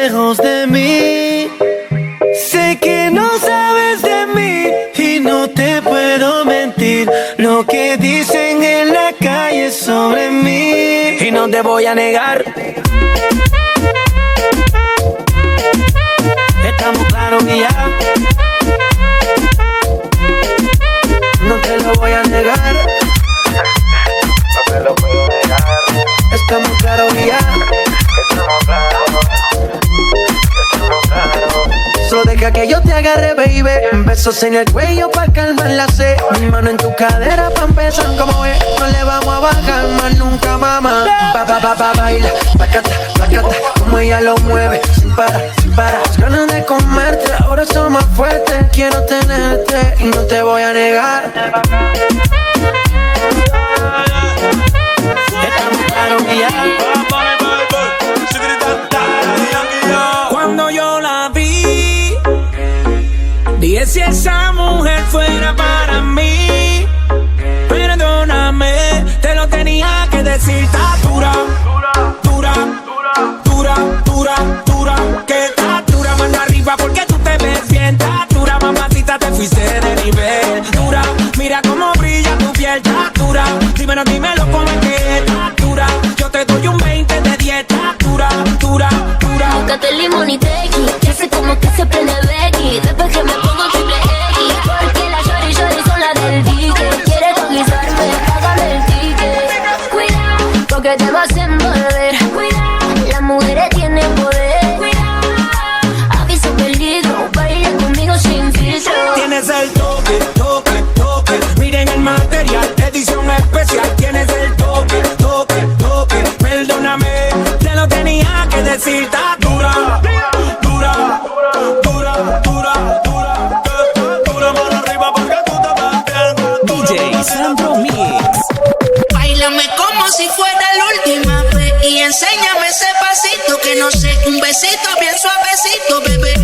lejos de mí. Sé que no sabes de mí y no te puedo mentir. Lo que dicen en la calle sobre mí y no te voy a negar. Estamos claros y ya. No te lo voy a negar. No te lo puedo negar. Estamos claros y ya. Estamos claros. Estamos claros. Solo deja que yo te agarre, baby. Besos en el cuello pa' calmar la sed. Mi mano en tu cadera pa' empezar como ves. No le vamos a bajar más nunca, mamá. Baila, placata, placata. Como ella lo mueve, sin parar, sin parar. Las ganas de comerte, ahora son más fuertes. Quiero tenerte y no te voy a negar. Estamos claros y ya. Cuando yo la vi, dije si esa mujer fuera para mí. Perdóname, te lo tenía que decir. Está dura, dura, dura, dura, dura. Que está dura, mano arriba porque tú te ves bien. Está dura, mamacita, te fuiste de nivel. Dura, mira cómo brilla tu piel. Está dura, dímelo cómo es que está dura. Yo te doy un 20 de 10. Está dura, dura, dura. Búscate el limón y tequi, que hace como que se prende Becky. Después que me pongo triple X, porque la shorty son la del dique. Quiere conquistarme, págame el ticket. Cuidado, porque te vas a envolver. Cuidado, las mujeres tienen poder. Cuidado, aviso peligro, baila conmigo sin filtro. Tienes el toque, toque, toque. Miren el material, edición especial. Tienes el toque, toque, toque. Perdóname, te lo tenía que decir. Está dura, dura, dura, dura, dura. Dura mano arriba porque tú te ves bien. DJ Sandro Mix. Báilame como si fuera la última vez y enséñame ese pasito que no sé, un besito bien suavecito, bebé.